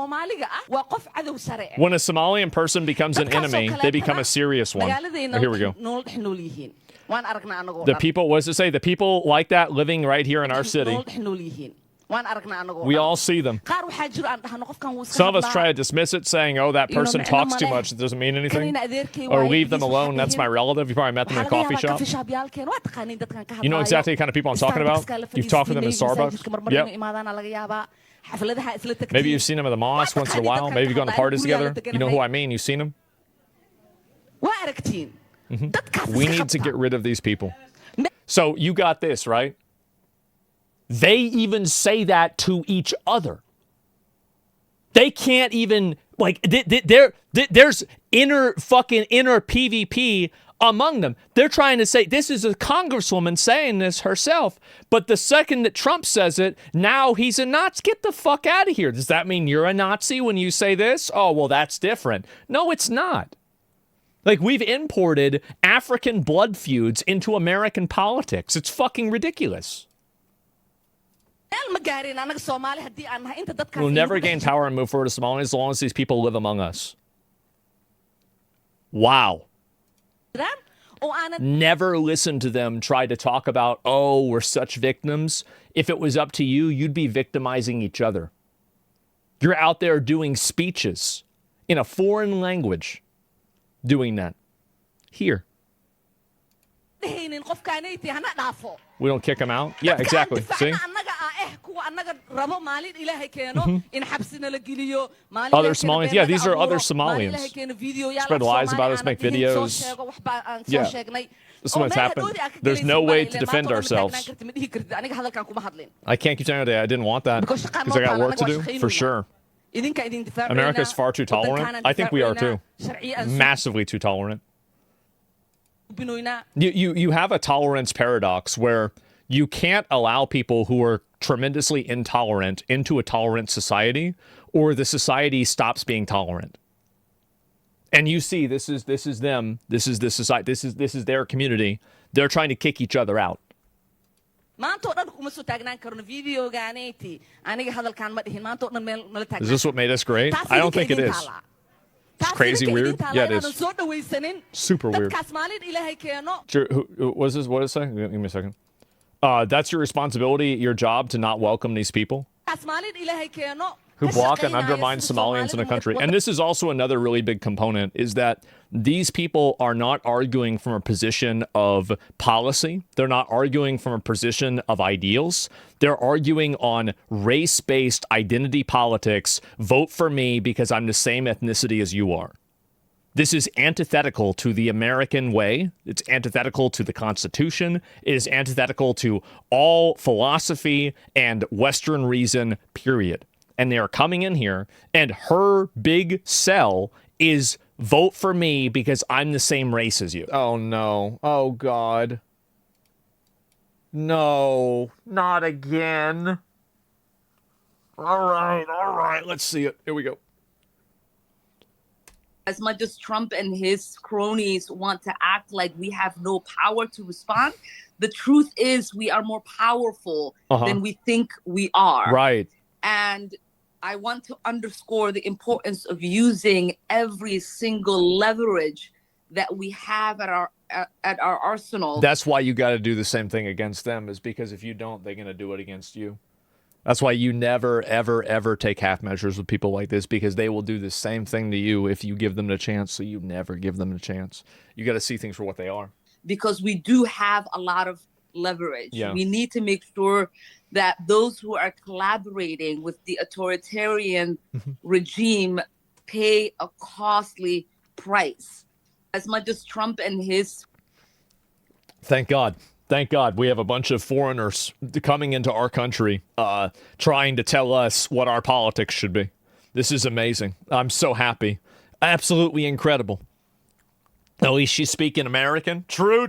When a Somalian person becomes an enemy, they become a serious one. Oh, here we go. The people, what does it say? The people like that living right here in our city. We all see them. Some of us try to dismiss it, saying, oh, that person talks too much. It doesn't mean anything. Or leave them alone. That's my relative. You probably met them in a coffee shop. You know exactly the kind of people I'm talking about? You've talked to them in Starbucks? Yep. Maybe you've seen them at the mosque once in a while. Maybe you've gone to parties together. You know who I mean? You've seen them? We need to get rid of these people. So you got this, right? They even say that to each other. They can't even, like, there's inner PvP among them. They're trying to say, this is a congresswoman saying this herself, but the second that Trump says it, now he's a Nazi. Get the fuck out of here. Does that mean you're a Nazi when you say this? Oh, well, that's different. No, it's not. Like, we've imported African blood feuds into American politics. It's fucking ridiculous. We'll never gain power and move forward to Somalia as long as these people live among us. Wow. Never listen to them try to talk about, oh, we're such victims. If it was up to you, you'd be victimizing each other. You're out there doing speeches in a foreign language, doing that. Here. We don't kick them out? Yeah, exactly. See? Other Somalians? Yeah, these are other Somalians. Spread lies about us, make videos. Yeah. This is what's happened. There's no way to defend ourselves. I can't keep telling you I didn't want that because I got work to do, for sure. America is far too tolerant. I think we are too. Massively too tolerant. You have a tolerance paradox where you can't allow people who are tremendously intolerant into a tolerant society, or the society stops being tolerant. And you see, this is them. This is the society. This is their community. They're trying to kick each other out. Is this what made us great? I don't think it is. It's crazy weird. Yeah, it is. Super weird. What is this? What is it? Give me a second. That's your responsibility, your job, to not welcome these people who block and undermine Somalians in a country. And this is also another really big component, is that these people are not arguing from a position of policy. They're not arguing from a position of ideals. They're arguing on race-based identity politics. Vote for me because I'm the same ethnicity as you are. This is antithetical to the American way. It's antithetical to the Constitution. It is antithetical to all philosophy and Western reason, period. And they are coming in here, and her big sell is vote for me because I'm the same race as you. Oh, no. Oh, God. No, not again. All right. Let's see it. Here we go. As much as Trump and his cronies want to act like we have no power to respond, the truth is we are more powerful than we think we are. Right. And I want to underscore the importance of using every single leverage that we have at our arsenal. That's why you got to do the same thing against them, is because if you don't, they're going to do it against you. That's why you never, ever, ever take half measures with people like this, because they will do the same thing to you if you give them the chance. So you never give them a chance. You got to see things for what they are. Because we do have a lot of leverage. Yeah. We need to make sure that those who are collaborating with the authoritarian regime pay a costly price. As much as Trump and his... Thank God. Thank God we have a bunch of foreigners coming into our country trying to tell us what our politics should be. This is amazing. I'm so happy. Absolutely incredible. At least she's speaking American. True.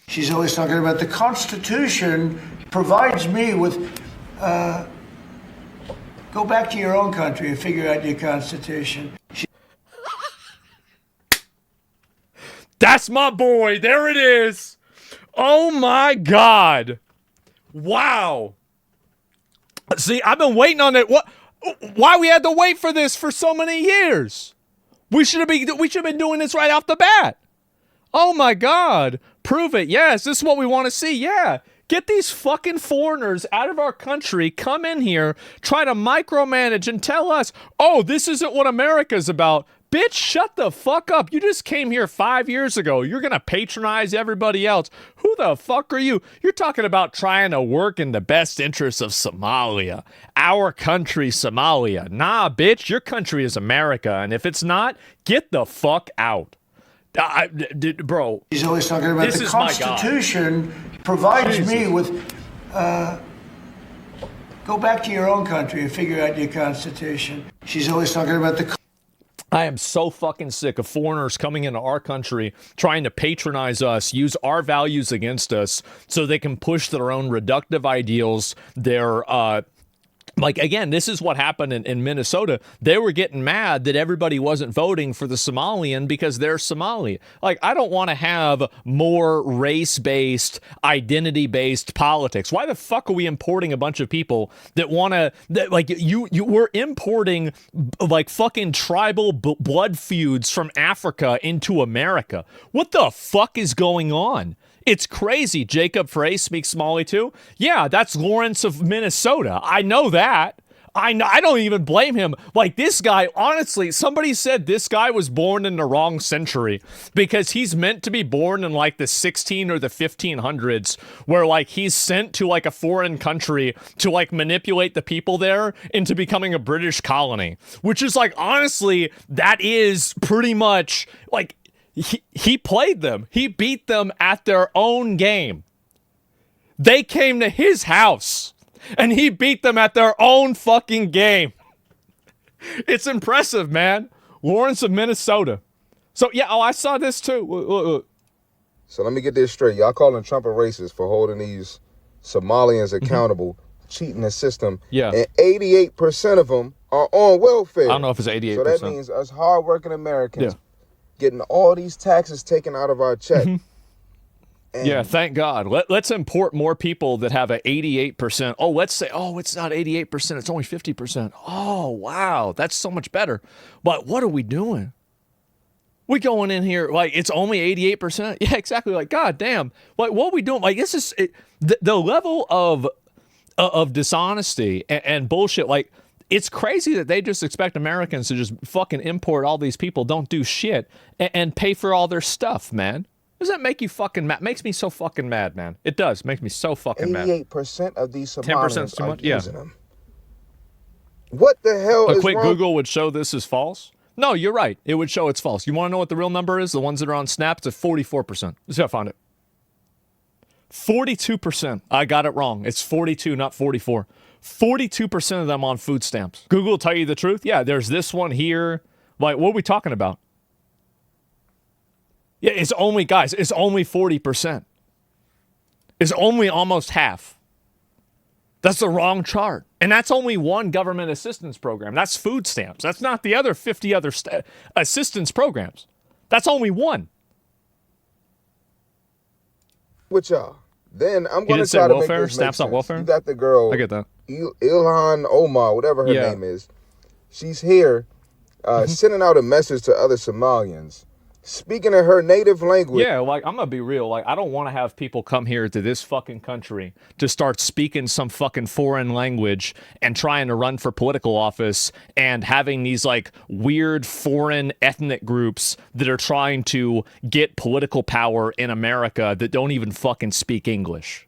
She's always talking about the Constitution provides me with... go back to your own country and figure out your Constitution. That's my boy. There it is. Oh, my God. Wow. See, I've been waiting on it. What? Why we had to wait for this for so many years? We should have been doing this right off the bat. Oh my God. Prove it. Yes, this is what we want to see. Yeah. Get these fucking foreigners out of our country, come in here, try to micromanage and tell us, oh, this isn't what America's about. Bitch, shut the fuck up. You just came here 5 years ago. You're going to patronize everybody else. Who the fuck are you? You're talking about trying to work in the best interests of Somalia. Our country, Somalia. Nah, bitch, your country is America. And if it's not, get the fuck out. Bro, he's always talking about the Constitution provides me with. Go back to your own country and figure out your Constitution. She's always talking about the. I am so fucking sick of foreigners coming into our country, trying to patronize us, use our values against us, so they can push their own reductive ideals, their like, again, this is what happened in Minnesota. They were getting mad that everybody wasn't voting for the Somalian because they're Somali. Like, I don't want to have more race-based, identity-based politics. Why the fuck are we importing a bunch of people that want to, like, we're importing, like, fucking tribal blood feuds from Africa into America. What the fuck is going on? It's crazy. Jacob Frey speaks Somali too. Yeah, that's Lawrence of Minnesota. I know that. I don't even blame him. Like, this guy, honestly, somebody said this guy was born in the wrong century because he's meant to be born in like the 16 or the 1500s, where like he's sent to like a foreign country to like manipulate the people there into becoming a British colony, which is like, honestly, that is pretty much like, he played them. He beat them at their own game. They came to his house, and he beat them at their own fucking game. It's impressive, man. Lawrence of Minnesota. So, yeah, I saw this too. So let me get this straight. Y'all calling Trump a racist for holding these Somalians accountable, cheating the system. Yeah. And 88% of them are on welfare. I don't know if it's 88%. So that means us hardworking Americans getting all these taxes taken out of our check. Yeah, thank God. Let's import more people that have a 88%. Oh, let's say, oh, it's not 88%. It's only 50%. Oh, wow. That's so much better. But what are we doing? We going in here like it's only 88%. Yeah, exactly. Like, God damn. Like, what are we doing? Like, this is the level of dishonesty and bullshit. Like, it's crazy that they just expect Americans to just fucking import all these people, don't do shit, and pay for all their stuff, man. Does that make you fucking mad? Makes me so fucking mad, man. It does. Makes me so fucking mad. 88% of these Somalians too much? are using them. What the hell is a quick wrong? Google would show this is false? No, you're right. It would show it's false. You want to know what the real number is? The ones that are on Snap, it's at 44%. Let's see if I found it. 42%. I got it wrong. It's 42, not 44. 42% of them on food stamps. Google will tell you the truth. Yeah, there's this one here. Like, what are we talking about? Yeah, it's only, guys, it's only 40%. It's only almost half. That's the wrong chart. And that's only one government assistance program. That's food stamps. That's not the other 50 other assistance programs. That's only one. With y'all. Then I'm going to try to welfare? make this Stamps make on sense. welfare? You got the girl. I get that. Ilhan Omar, whatever her name is. She's here sending out a message to other Somalians, speaking in her native language. Yeah, like, I'm going to be real. Like, I don't want to have people come here to this fucking country to start speaking some fucking foreign language and trying to run for political office and having these, like, weird foreign ethnic groups that are trying to get political power in America that don't even fucking speak English.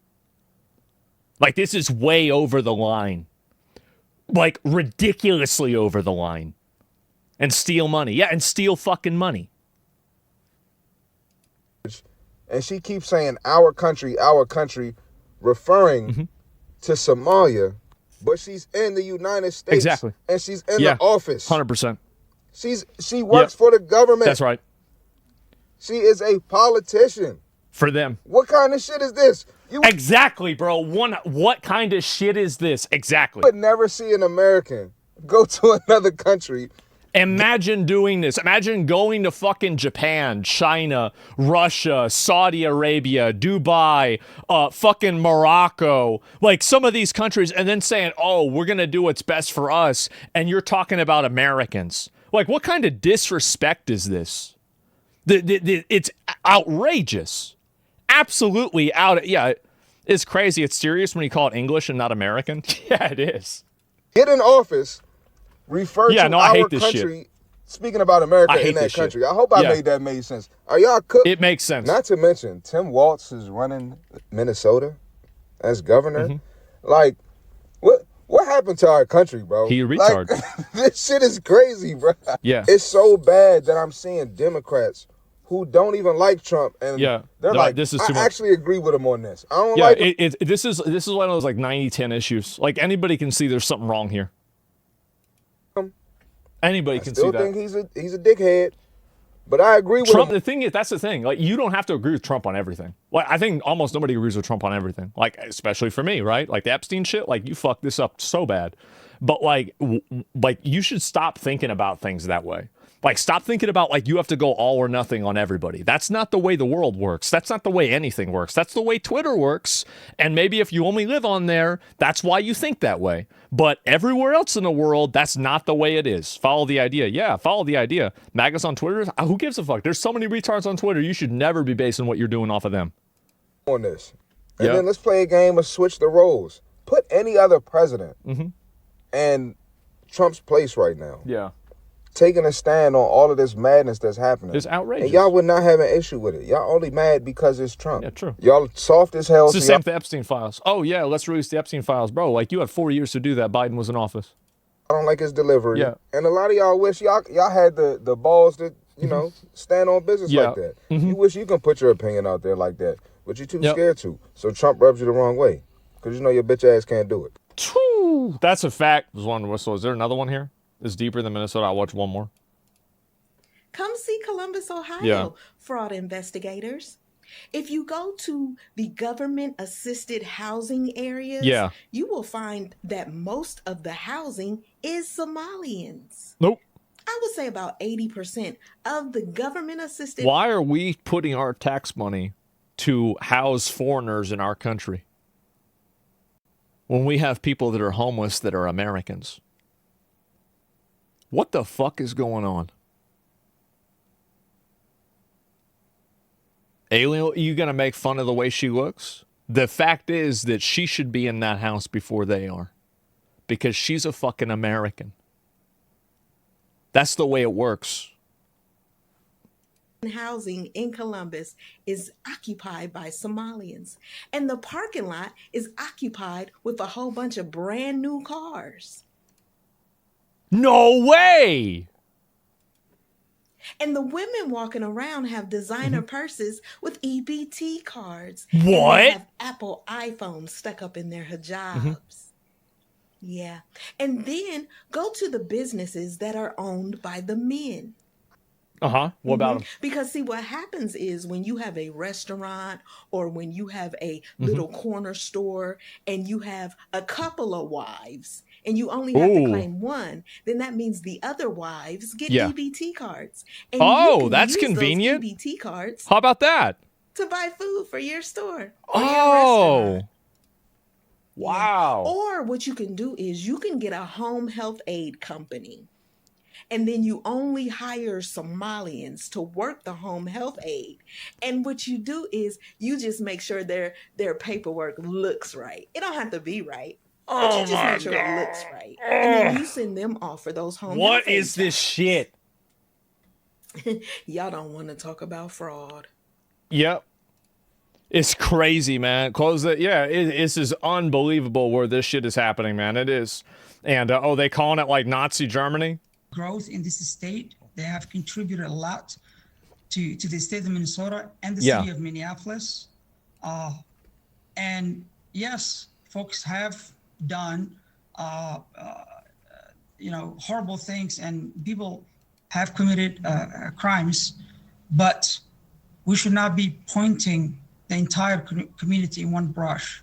Like, this is way over the line. Like, ridiculously over the line. And steal money. Yeah, and steal fucking money. And she keeps saying our country, referring to Somalia, but she's in the United States. Exactly. And she's in the office. 100%. She works for the government. That's right. She is a politician. For them. What kind of shit is this? Exactly, bro. What kind of shit is this? Exactly. You would never see an American go to another country Imagine doing this. Imagine going to fucking Japan, China, Russia, Saudi Arabia, Dubai, fucking Morocco, like some of these countries, and then saying, oh, we're going to do what's best for us. And you're talking about Americans. Like, what kind of disrespect is this? It's outrageous. Absolutely out. Yeah, it's crazy. It's serious when you call it English and not American. Yeah, it is. Get in office. Refer to our country. Shit. Speaking about America in that country. Shit. I hope I made sense. Are y'all cooked? It makes sense. Not to mention, Tim Walz is running Minnesota as governor. Mm-hmm. Like, what happened to our country, bro? He retard. Like, this shit is crazy, bro. Yeah. It's so bad that I'm seeing Democrats who don't even like Trump, and they're like, this is too much. Actually agree with him on this. I don't like it. This is one of those like 90-10 issues. Like, anybody can see there's something wrong here. Anybody can see that. I still think he's a dickhead, but I agree with Trump. him. The thing is, that's the thing. Like, you don't have to agree with Trump on everything. Like, I think almost nobody agrees with Trump on everything. Like, especially for me, right? Like the Epstein shit. Like, you fucked this up so bad. But like you should stop thinking about things that way. Like, stop thinking about, like, you have to go all or nothing on everybody. That's not the way the world works. That's not the way anything works. That's the way Twitter works. And maybe if you only live on there, that's why you think that way. But everywhere else in the world, that's not the way it is. Follow the idea. Yeah, follow the idea. MAGA's on Twitter? Who gives a fuck? There's so many retards on Twitter. You should never be basing what you're doing off of them. On this. And then let's play a game of switch the roles. Put any other president in Trump's place right now. Yeah. Taking a stand on all of this madness that's happening. It's outrageous. And y'all would not have an issue with it. Y'all only mad because it's Trump. Yeah, true. Y'all soft as hell. It's the same with the Epstein files. Oh, yeah, let's release the Epstein files. Bro, like, you had 4 years to do that. Biden was in office. I don't like his delivery. Yeah. And a lot of y'all wish y'all had the balls to, stand on business like that. You wish you can put your opinion out there like that, but you're too scared to. So Trump rubs you the wrong way because you know your bitch ass can't do it. That's a fact. There's one whistle. Is there another one here? It's deeper than Minnesota. I'll watch one more. Come see Columbus, Ohio, fraud investigators. If you go to the government-assisted housing areas, you will find that most of the housing is Somalians. Nope. I would say about 80% of the government-assisted... Why are we putting our tax money to house foreigners in our country when we have people that are homeless that are Americans? What the fuck is going on? Alien, you gonna make fun of the way she looks? The fact is that she should be in that house before they are. Because she's a fucking American. That's the way it works. Housing in Columbus is occupied by Somalians. And the parking lot is occupied with a whole bunch of brand new cars. No way! And the women walking around have designer purses with EBT cards. What? And they have Apple iPhones stuck up in their hijabs. Yeah. And then go to the businesses that are owned by the men. What about them? Because see, what happens is when you have a restaurant or when you have a little corner store and you have a couple of wives and you only have to claim one, then that means the other wives get EBT cards. And that's convenient. Those EBT cards. How about that? To buy food for your store. Wow. Yeah. Or what you can do is you can get a home health aid company. And then you only hire Somalians to work the home health aid. And what you do is you just make sure their paperwork looks right. It don't have to be right. But you just make sure it looks right. And then you send them off for those home health aid. What is this shit? Y'all don't want to talk about fraud. Yep. It's crazy, man. This is unbelievable where this shit is happening, man. It is. And, they calling it like Nazi Germany? Growth in this state, they have contributed a lot to the state of Minnesota and the city of Minneapolis. And yes, folks have done, horrible things and people have committed crimes, but we should not be pointing the entire community in one brush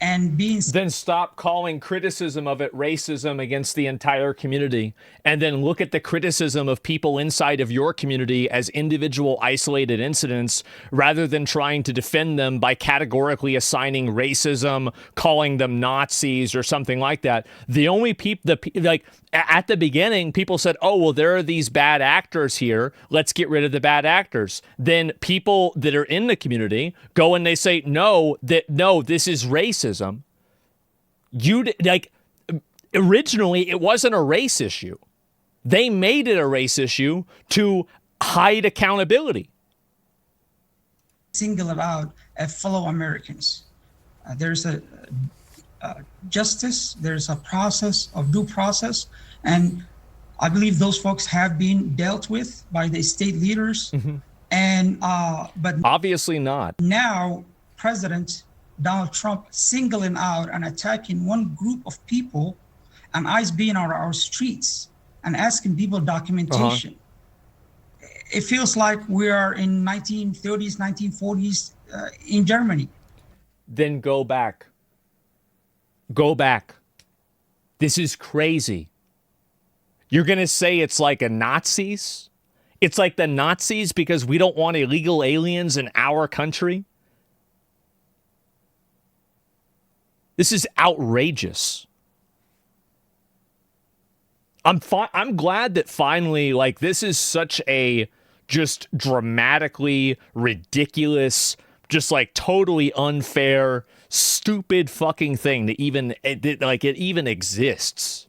and being... Then stop calling criticism of it racism against the entire community, and then look at the criticism of people inside of your community as individual isolated incidents, rather than trying to defend them by categorically assigning racism, calling them Nazis or something like that. The only people, like at the beginning, people said, oh, well, there are these bad actors here. Let's get rid of the bad actors. Then people that are in the community go and they say, no, this is racism. Originally, it wasn't a race issue. They made it a race issue to hide accountability. Single out fellow Americans. There's a justice, there's a process of due process, and I believe those folks have been dealt with by the state leaders. Mm-hmm. And but obviously not. Now, President Donald Trump singling out and attacking one group of people, and ICE being on our streets and asking people documentation. It feels like we are in 1930s, 1940s in Germany. Then go back. Go back. This is crazy. You're going to say it's like a Nazis? It's like the Nazis because we don't want illegal aliens in our country? This is outrageous. I'm glad that finally, like, this is such a just dramatically ridiculous, just like totally unfair, stupid fucking thing that it even exists.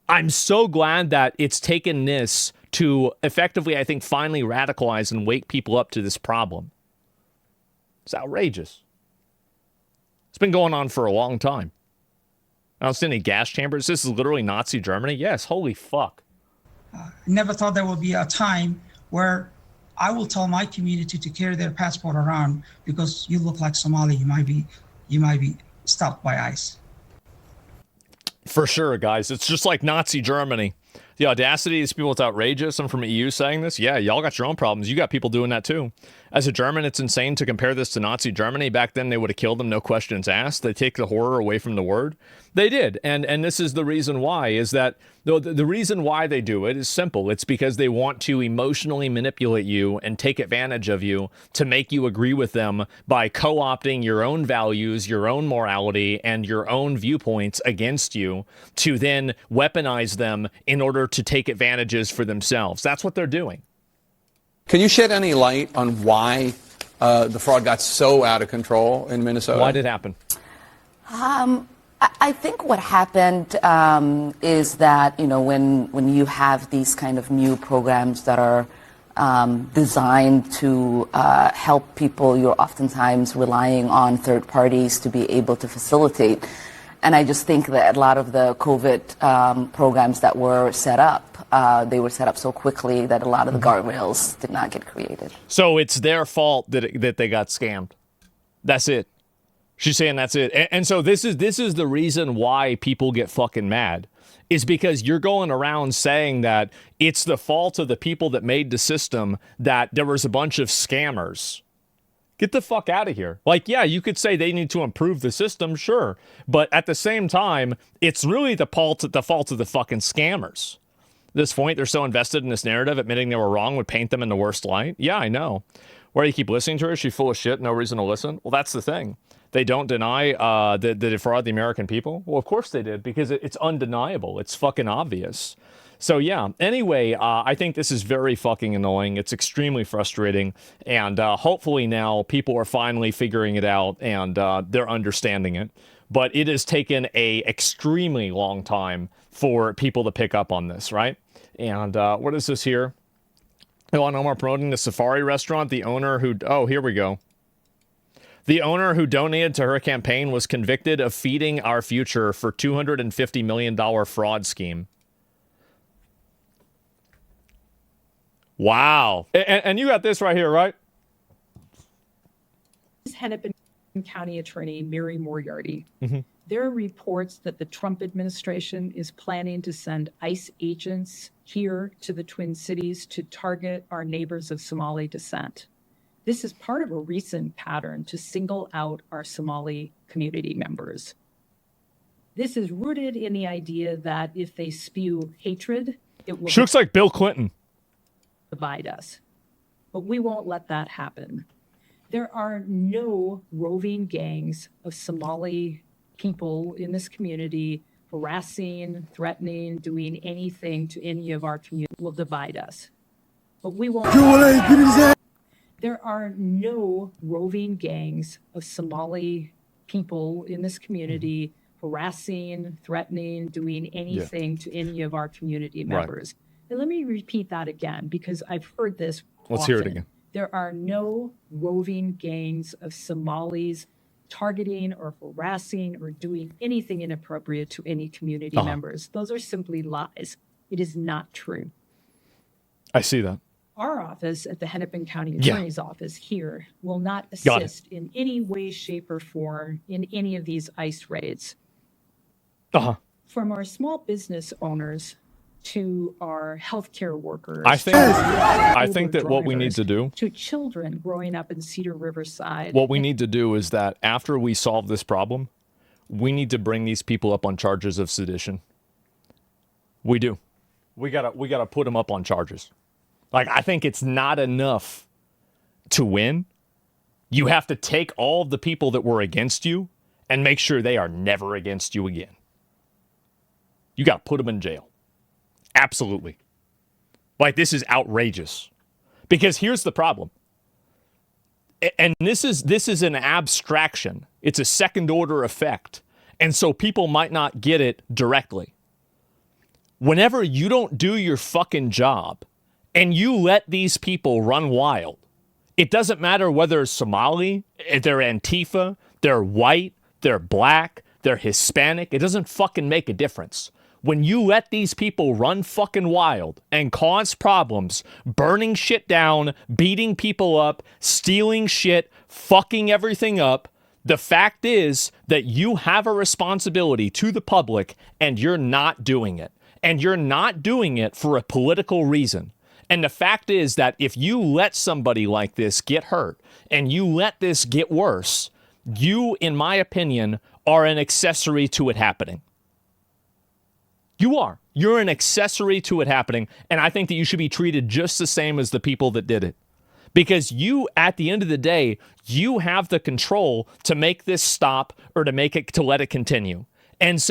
I'm so glad that it's taken this to effectively, I think, finally radicalize and wake people up to this problem. It's outrageous. It's been going on for a long time. Outstanding gas chambers. This is literally Nazi Germany. Yes, holy fuck. I never thought there would be a time where I will tell my community to carry their passport around because you look like Somali. You might be stopped by ICE. For sure, guys. It's just like Nazi Germany. The audacity of these people, it's outrageous. I'm from EU saying this. Yeah, y'all got your own problems. You got people doing that too. As a German, it's insane to compare this to Nazi Germany. Back then, they would have killed them, no questions asked. They take the horror away from the word. They did. And this is the reason why, is that the reason why they do it is simple. It's because they want to emotionally manipulate you and take advantage of you to make you agree with them by co-opting your own values, your own morality, and your own viewpoints against you to then weaponize them in order to take advantages for themselves. That's what they're doing. Can you shed any light on why the fraud got so out of control in Minnesota? Why did it happen? I think what happened is that, when you have these kind of new programs that are designed to help people, you're oftentimes relying on third parties to be able to facilitate. And I just think that a lot of the COVID programs that were set up, they were set up so quickly that a lot of the guardrails did not get created. So it's their fault that they got scammed. That's it. She's saying that's it. And so this is the reason why people get fucking mad, is because you're going around saying that it's the fault of the people that made the system, that there was a bunch of scammers. Get the fuck out of here. Like, yeah, you could say they need to improve the system, sure. But at the same time, it's really the fault of the fucking scammers. At this point, they're so invested in this narrative, admitting they were wrong would paint them in the worst light. Yeah, I know. Why do you keep listening to her? Is she full of shit? No reason to listen? Well, that's the thing. They don't deny that they defraud the American people. Well, of course they did, because it's undeniable. It's fucking obvious. So, yeah, anyway, I think this is very fucking annoying. It's extremely frustrating. And hopefully now people are finally figuring it out and they're understanding it. But it has taken a extremely long time for people to pick up on this, right? And what is this here? Oh, no more promoting the Safari restaurant. The owner who... Oh, here we go. The owner who donated to her campaign was convicted of feeding our future for $250 million fraud scheme. Wow. And you got this right here, right? Hennepin County Attorney Mary Moriarty. Mm-hmm. There are reports that the Trump administration is planning to send ICE agents here to the Twin Cities to target our neighbors of Somali descent. This is part of a recent pattern to single out our Somali community members. This is rooted in the idea that if they spew hatred, it will She looks like Bill Clinton. Divide us. But we won't let that happen. There are no roving gangs of Somali people in this community harassing, threatening, doing anything to any of our community will divide us. But we won't. There are no roving gangs of Somali people in this community harassing, threatening, doing anything to any of our community members. Right. And let me repeat that again, because I've heard this Let's often. hear it again. There are no roving gangs of Somalis targeting or harassing or doing anything inappropriate to any community members. Those are simply lies. It is not true. I see that. Our office at the Hennepin County Attorney's Office here will not assist in any way, shape, or form in any of these ICE raids. From our small business owners to our healthcare workers. I think that what we need to do, to children growing up in Cedar Riverside. What we need to do is that after we solve this problem, we need to bring these people up on charges of sedition. We do. We gotta put them up on charges. Like, I think it's not enough to win. You have to take all of the people that were against you and make sure they are never against you again. You got to put them in jail. Absolutely. Like, this is outrageous. Because here's the problem. And this is an abstraction. It's a second order effect. And so people might not get it directly. Whenever you don't do your fucking job and you let these people run wild, it doesn't matter whether it's Somali, they're Antifa, they're white, they're black, they're Hispanic. It doesn't fucking make a difference. When you let these people run fucking wild and cause problems, burning shit down, beating people up, stealing shit, fucking everything up, the fact is that you have a responsibility to the public and you're not doing it. And you're not doing it for a political reason. And the fact is that if you let somebody like this get hurt and you let this get worse, you, in my opinion, are an accessory to it happening. You are. You're an accessory to it happening, and I think that you should be treated just the same as the people that did it. Because you, at the end of the day, you have the control to make this stop or to let it continue. And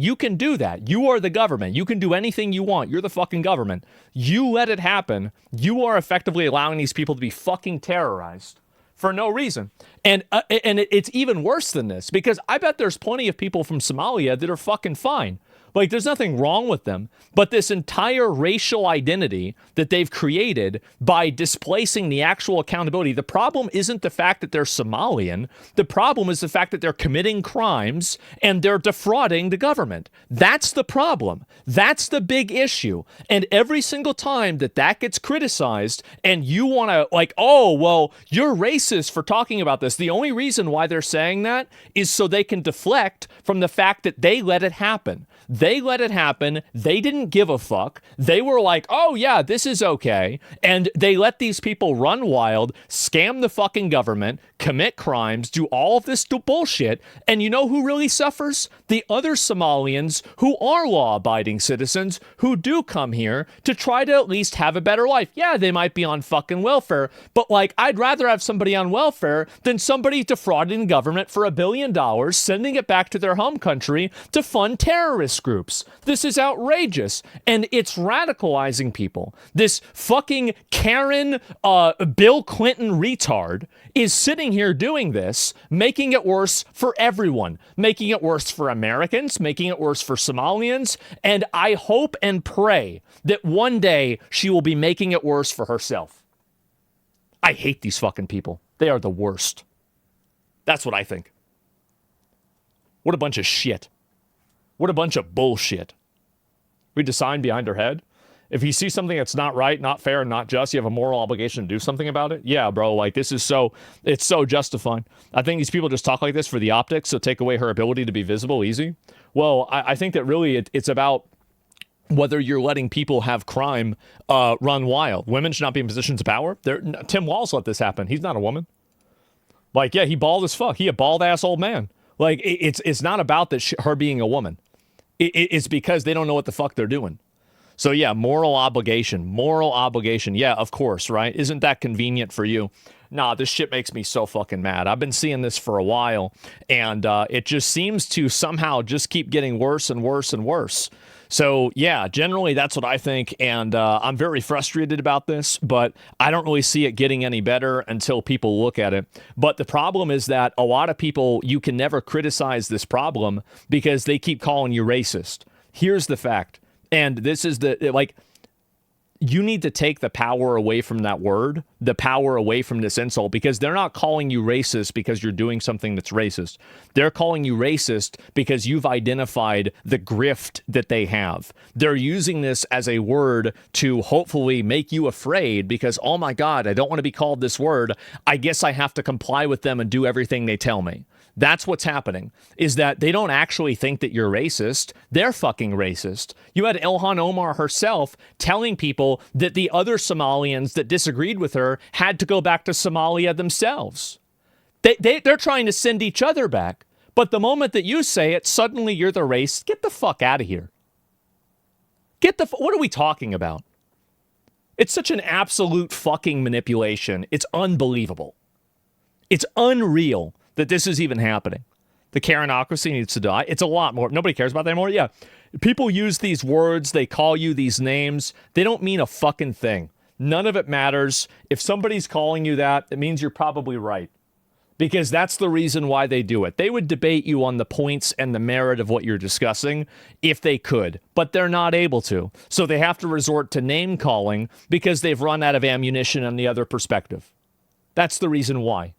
you can do that. You are the government. You can do anything you want. You're the fucking government. You let it happen. You are effectively allowing these people to be fucking terrorized for no reason. And it's even worse than this, because I bet there's plenty of people from Somalia that are fucking fine. Like, there's nothing wrong with them, but this entire racial identity that they've created by displacing the actual accountability, the problem isn't the fact that they're Somalian. The problem is the fact that they're committing crimes and they're defrauding the government. That's the problem. That's the big issue. And every single time that gets criticized and you want to, like, oh, well, you're racist for talking about this. The only reason why they're saying that is so they can deflect from the fact that they let it happen. They let it happen. They didn't give a fuck. They were like, oh, yeah, this is okay. And they let these people run wild, scam the fucking government, commit crimes, do all of this bullshit. And you know who really suffers? The other Somalians who are law-abiding citizens who do come here to try to at least have a better life. Yeah, they might be on fucking welfare, but like, I'd rather have somebody on welfare than somebody defrauding the government for $1 billion, sending it back to their home country to fund terrorist groups. This is outrageous, and it's radicalizing people. This fucking Karen Bill Clinton retard is sitting here doing this, making it worse for everyone, making it worse for Americans, making it worse for Somalians, and I hope and pray that one day she will be making it worse for herself. I hate these fucking people. They are the worst. That's what I think. What a bunch of shit. What a bunch of bullshit. Read the sign behind her head. If you see something that's not right, not fair, and not just, you have a moral obligation to do something about it. Yeah, bro, like, it's so justified. I think these people just talk like this for the optics, so take away her ability to be visible easy. Well, I think that really it's about whether you're letting people have crime run wild. Women should not be in positions of power. Tim Walz let this happen. He's not a woman. Like, yeah, he bald as fuck. He a bald-ass old man. Like, it's not about that her being a woman. It's because they don't know what the fuck they're doing. So, yeah, moral obligation. Yeah, of course, right? Isn't that convenient for you? Nah, this shit makes me so fucking mad. I've been seeing this for a while, and it just seems to somehow just keep getting worse and worse and worse. So, yeah, generally that's what I think, and I'm very frustrated about this, but I don't really see it getting any better until people look at it. But the problem is that a lot of people, you can never criticize this problem because they keep calling you racist. Here's the fact, and this is you need to take the power away from that word, the power away from this insult, because they're not calling you racist because you're doing something that's racist. They're calling you racist because you've identified the grift that they have. They're using this as a word to hopefully make you afraid because, oh my God, I don't want to be called this word. I guess I have to comply with them and do everything they tell me. That's what's happening, is that they don't actually think that you're racist. They're fucking racist. You had Ilhan Omar herself telling people that the other Somalians that disagreed with her had to go back to Somalia themselves. They're trying to send each other back. But the moment that you say it, suddenly you're the race. Get the fuck out of here. What are we talking about? It's such an absolute fucking manipulation. It's unbelievable. It's unreal that this is even happening. The Karenocracy needs to die. It's a lot more. Nobody cares about that anymore. Yeah. People use these words. They call you these names. They don't mean a fucking thing. None of it matters. If somebody's calling you that, it means you're probably right. Because that's the reason why they do it. They would debate you on the points and the merit of what you're discussing if they could, but they're not able to. So they have to resort to name calling because they've run out of ammunition on the other perspective. That's the reason why.